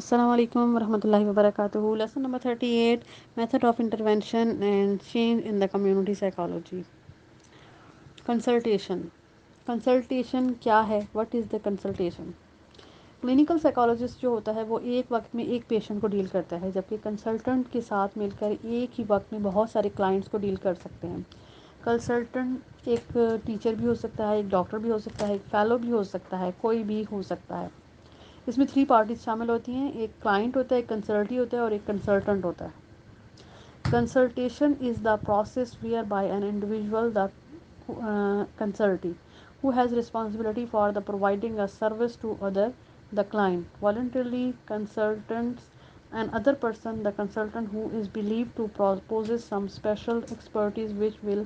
السلام علیکم ورحمۃ اللہ وبرکاتہ. Lesson number 38. Method of intervention and change in the community psychology. Consultation. Consultation کیا ہے؟ What is the consultation? Clinical psychologist جو ہوتا ہے وہ ایک وقت میں ایک پیشنٹ کو ڈیل کرتا ہے، جبکہ کنسلٹنٹ کے ساتھ مل کر ایک ہی وقت میں بہت سارے کلائنٹس کو ڈیل کر سکتے ہیں. کنسلٹنٹ ایک ٹیچر بھی ہو سکتا ہے، ایک ڈاکٹر بھی ہو سکتا ہے، ایک فیلو بھی ہو سکتا ہے، کوئی بھی ہو سکتا ہے. اس میں 3 پارٹیز شامل ہوتی ہیں. ایک کلائنٹ ہوتا ہے، ایک کنسلٹی ہوتا ہے اور ایک کنسلٹنٹ ہوتا ہے. Consultation is the process where by an individual the consultee who has responsibility for the providing a service to other. The client voluntarily consultants another person, the consultant, who is believed to possess some special expertise which will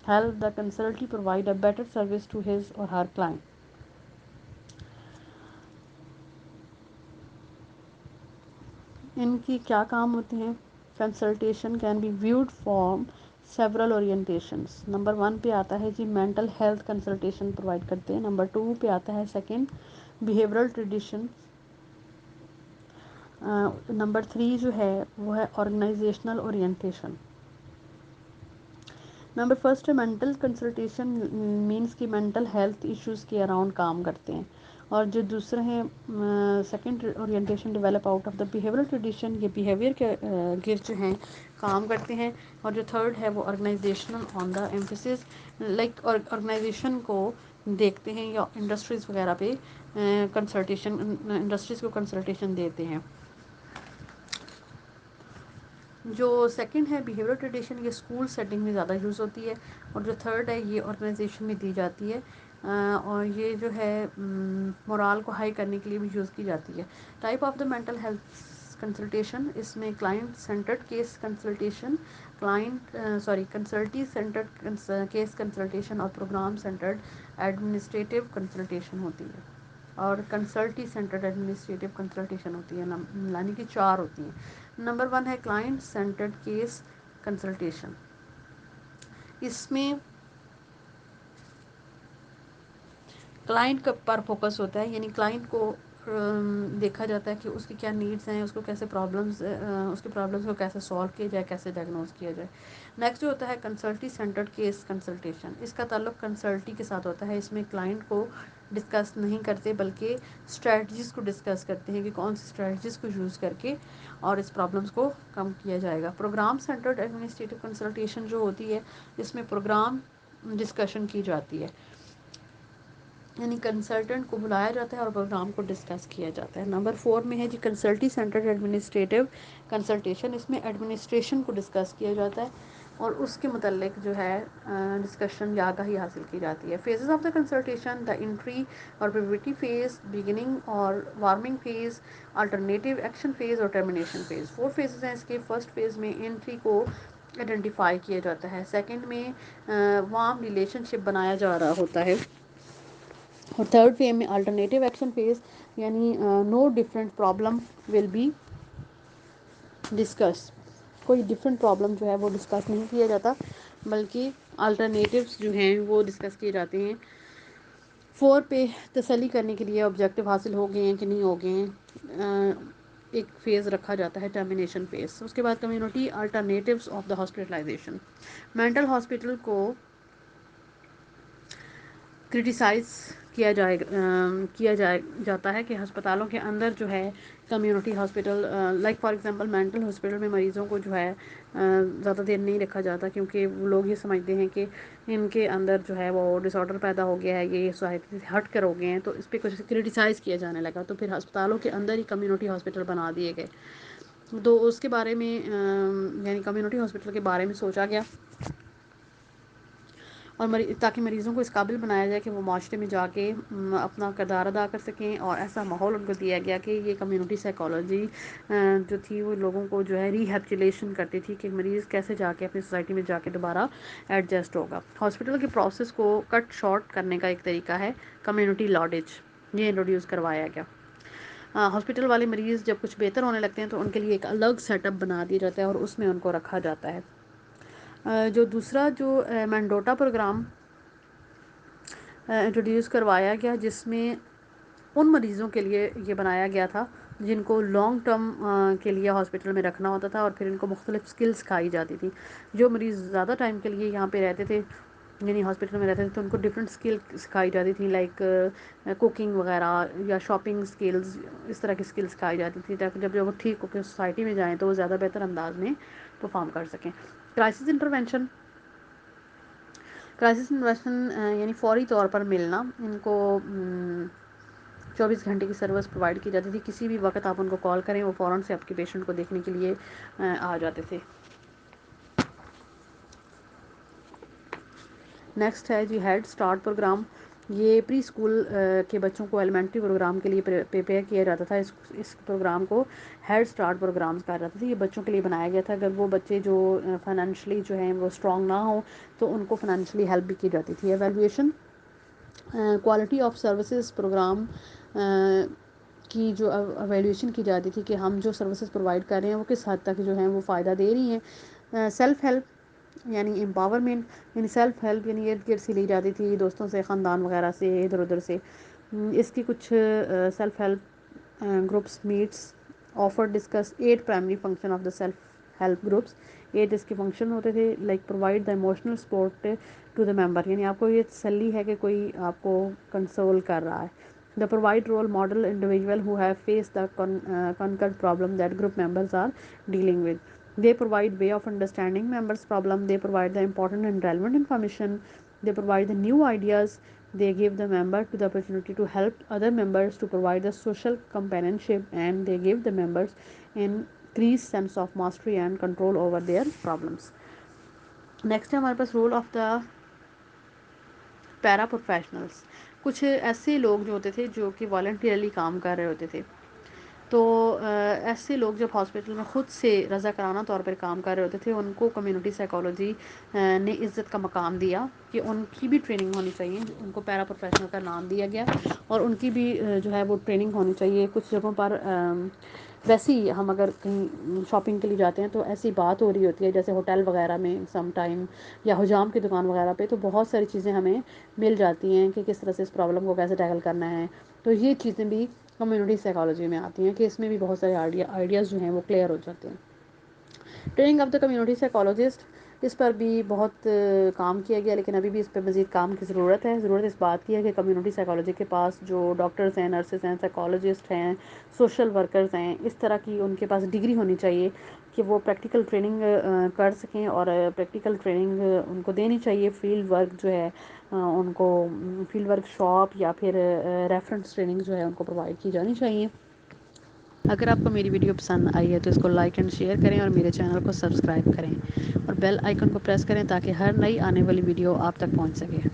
help the consultee provide a better service to his or her client. ان کی کیا کام ہوتے ہیں؟ Consultation can be viewed from several orientations. Number 1 پہ آتا ہے جی مینٹل ہیلتھ کنسلٹیشن پرووائڈ کرتے ہیں. نمبر 2 پہ آتا ہے سیکنڈ بیہیورل ٹریڈیشن. نمبر 3 جو ہے وہ ہے organizational orientation. Number first mental consultation means کہ مینٹل ہیلتھ ایشوز کے اراؤنڈ کام کرتے ہیں. اور جو دوسرے ہیں second orientation develop out of the behavioral tradition, یہ بیہیویئر کے گرد جو ہیں کام کرتے ہیں. اور جو تھرڈ ہے وہ آرگنائزیشنل آن دا ایمفیسس، لائک آرگنائزیشن کو دیکھتے ہیں یا انڈسٹریز وغیرہ پہ کنسلٹیشن، انڈسٹریز کو کنسلٹیشن دیتے ہیں. جو سیکنڈ ہے بیہیورل ٹریڈیشن، یہ اسکول سیٹنگ میں زیادہ یوز ہوتی ہے. اور جو تھرڈ ہے یہ آرگنائزیشن میں دی جاتی ہے، اور یہ جو ہے مورال کو ہائی کرنے کے لیے بھی یوز کی جاتی ہے. Type of the mental health consultation, اس میں client centred case consultation, consultee centred case consultation اور پروگرام سینٹرڈ ایڈمنسٹریٹیو کنسلٹیشن ہوتی ہے. اور کنسلٹی سینٹرڈ ایڈمنسٹریٹیو کنسلٹیشن ہوتی ہے، یعنی کہ 4 ہوتی ہیں. نمبر 1 ہے کلائنٹ سینٹرڈ کیس کنسلٹیشن. اس میں کلائنٹ پر فوکس ہوتا ہے، یعنی کلائنٹ کو دیکھا جاتا ہے کہ اس کی کیا نیڈس ہیں، اس کو کیسے اس کے پرابلمس کو کیسے سولو کیا جائے، کیسے ڈائگنوز کیا جائے. نیکسٹ جو ہوتا ہے کنسلٹی سینٹرڈ کیس کنسلٹیشن. اس کا تعلق کنسلٹی کے ساتھ ہوتا ہے. اس میں کلائنٹ کو ڈسکس نہیں کرتے بلکہ اسٹریٹجیز کو ڈسکس کرتے ہیں کہ کون سی اسٹریٹجیز کو یوز کر کے اور اس پرابلمس کو کم کیا جائے گا. پروگرام سینٹرڈ ایڈمنسٹریٹیو کنسلٹیشن جو ہوتی ہے اس میں پروگرام ڈسکشن کی جاتی ہے، یعنی کنسلٹنٹ کو بلایا جاتا ہے اور پروگرام کو ڈسکس کیا جاتا ہے. نمبر 4 میں ہے جی کنسلٹی سینٹرڈ ایڈمنسٹریٹیو کنسلٹیشن. اس میں ایڈمنسٹریشن کو ڈسکس کیا جاتا ہے اور اس کے متعلق جو ہے ڈسکشن یا آگاہی حاصل کی جاتی ہے. Phases of the consultation: the entry اور پریویٹی فیز، بگننگ اور warming phase, alternative action phase اور ٹرمینیشن فیز. 4 فیزز ہیں اس کے. فرسٹ فیز میں انٹری کو آئیڈینٹیفائی کیا جاتا ہے. سیکنڈ میں وارم ریلیشن شپ بنایا جا رہا ہوتا ہے. اور تھرڈ فیز میں الٹرنیٹیو ایکشن فیز، یعنی no different problem will be discuss. کوئی ڈفرینٹ پرابلم جو ہے وہ ڈسکس نہیں کیا جاتا بلکہ الٹرنیٹیوز جو ہیں وہ ڈسکس کیے جاتے ہیں. 4 پہ تسلی کرنے کے لیے آبجیکٹیو حاصل ہو گئے ہیں کہ نہیں ہو گئے ہیں ایک فیز رکھا جاتا ہے ٹرمینیشن فیز. اس کے بعد community alternatives of the hospitalisation. Mental hospital کو کرٹیسائز کیا جاتا ہے کہ ہسپتالوں کے اندر جو ہے community hospital, like for example mental hospital میں مریضوں کو جو ہے زیادہ دیر نہیں رکھا جاتا، کیونکہ وہ لوگ یہ سمجھتے ہیں کہ ان کے اندر جو ہے وہ ڈس آرڈر پیدا ہو گیا ہے، یہ سوسائٹی سے ہٹ کر ہو گئے ہیں، تو اس پہ کچھ کرٹیسائز کیا جانے لگا. تو پھر ہسپتالوں کے اندر ہی کمیونٹی ہاسپٹل بنا دیے گئے. تو اس کے بارے میں یعنی کمیونٹی ہاسپٹل کے بارے میں سوچا گیا اور تاکہ مریضوں کو اس قابل بنایا جائے کہ وہ معاشرے میں جا کے اپنا کردار ادا کر سکیں. اور ایسا ماحول ان کو دیا گیا کہ یہ کمیونٹی سائیکالوجی جو تھی وہ لوگوں کو جو ہے ریہیبلیٹیشن کرتی تھی کہ مریض کیسے جا کے اپنی سوسائٹی میں جا کے دوبارہ ایڈجسٹ ہوگا. ہاسپٹل کے پروسیس کو کٹ شارٹ کرنے کا ایک طریقہ ہے کمیونٹی لاڈج. یہ انٹروڈیوس کروایا گیا. ہاسپٹل والے مریض جب کچھ بہتر ہونے لگتے ہیں تو ان کے لیے ایک الگ سیٹ اپ بنا دیا جاتا ہے اور اس میں ان کو رکھا جاتا ہے. جو دوسرا جو مینڈوٹا پروگرام انٹروڈیوس کروایا گیا، جس میں ان مریضوں کے لیے یہ بنایا گیا تھا جن کو لانگ ٹرم کے لیے ہاسپٹل میں رکھنا ہوتا تھا، اور پھر ان کو مختلف اسکلس سکھائی جاتی تھی. جو مریض زیادہ ٹائم کے لیے یہاں پہ رہتے تھے، یعنی ہاسپٹل میں رہتے تھے، تو ان کو ڈفرینٹ اسکل سکھائی جاتی تھی، لائک کوکنگ وغیرہ یا شاپنگ اسکلز. اس طرح کی اسکل سکھائی جاتی تھی تاکہ جب وہ ٹھیک ہو کے سوسائٹی میں جائیں تو وہ زیادہ بہتر انداز میں پرفارم کر سکیں. Crisis intervention. کرائسس انویسٹن یعنی فوری طور پر ملنا. ان کو 24 گھنٹے کی سروس پرووائڈ کی جاتی تھی. کسی بھی وقت آپ ان کو کال کریں، وہ فوراً سے آپ کے پیشنٹ کو دیکھنے کے لیے آ جاتے تھے. نیکسٹ ہے جی ہیڈ اسٹارٹ پروگرام. یہ پری اسکول کے بچوں کو ایلیمنٹری پروگرام کے لیے پریپیئر کیا جاتا تھا. اس پروگرام کو ہیڈ اسٹارٹ پروگرامس کہا جاتا تھا. یہ بچوں کے لیے بنایا گیا تھا. اگر وہ بچے جو فائنینشلی جو ہیں وہ اسٹرانگ نہ ہوں تو ان کو فائنینشلی ہیلپ بھی کی جاتی تھی. Evaluation. Quality of services program کی جو اویلیویشن کی جاتی تھی کہ ہم جو سروسز پرووائڈ کر رہے ہیں وہ کس حد تک جو ہیں وہ فائدہ دے رہی ہیں. سیلف ہیلپ یعنی امپاورمنٹ، یعنی سیلف ہیلپ یعنی ارد گرد سے لی جاتی تھی، دوستوں سے، خاندان وغیرہ سے، ادھر ادھر سے. اس کی کچھ self help groups meets offer discuss 8 primary function of the self help groups. 8 اس کے فنکشن ہوتے تھے، like provide the emotional support to the member, یعنی آپ کو یہ تسلی ہے کہ کوئی آپ کو کنسول کر رہا ہے. The provide role model individual who have face the concerned problem that group members are dealing with. They provide way of understanding members' problem. They provide the important and relevant information. They provide the new ideas. They give the member to the opportunity to help other members, to provide the social companionship, and they give the members increased sense of mastery and control over their problems. Next ہے ہمارے پاس role of the paraprofessionals. کچھ ایسے لوگ جو ہوتے تھے جو کہ والنٹیئرلی کام کر رہے ہوتے تھے. تو ایسے لوگ جب ہاسپٹل میں خود سے رضاکارانہ طور پر کام کر رہے ہوتے تھے، ان کو کمیونٹی سائیکالوجی نے عزت کا مقام دیا کہ ان کی بھی ٹریننگ ہونی چاہیے. ان کو پیرا پروفیشنل کا نام دیا گیا اور ان کی بھی جو ہے وہ ٹریننگ ہونی چاہیے. کچھ جگہوں پر ویسے ہی ہم اگر کہیں شاپنگ کے لیے جاتے ہیں تو ایسی بات ہو رہی ہوتی ہے، جیسے ہوٹل وغیرہ میں سم ٹائم یا حجام کی دکان وغیرہ پہ، تو بہت ساری چیزیں ہمیں مل جاتی ہیں کہ کس طرح سے اس پرابلم کو کیسے ٹیکل کرنا ہے. تو یہ چیزیں بھی کمیونٹی سائیکالوجی میں آتی ہیں کہ اس میں بھی بہت سارے آئیڈیاز جو ہیں وہ کلیئر ہو جاتے ہیں. Training of the community psychologist. اس پر بھی بہت کام کیا گیا، لیکن ابھی بھی اس پہ مزید کام کی ضرورت ہے. ضرورت اس بات کی ہے کہ کمیونٹی سائیکالوجی کے پاس جو ڈاکٹرز ہیں، نرسز ہیں، سائیکالوجسٹ ہیں، سوشل ورکرز ہیں، اس طرح کی ان کے پاس ڈگری ہونی چاہیے کہ وہ پریکٹیکل ٹریننگ کر سکیں. اور پریکٹیکل ٹریننگ ان کو دینی چاہیے. فیلڈ ورک جو ہے ان کو فیلڈ ورک شاپ یا پھر ریفرنس ٹریننگ جو ہے ان کو پرووائڈ کی جانی چاہیے. اگر آپ کو میری ویڈیو پسند آئی ہے تو اس کو لائک اینڈ شیئر کریں اور میرے چینل کو سبسکرائب کریں اور بیل آئیکن کو پریس کریں تاکہ ہر نئی آنے والی ویڈیو آپ تک پہنچ سکے.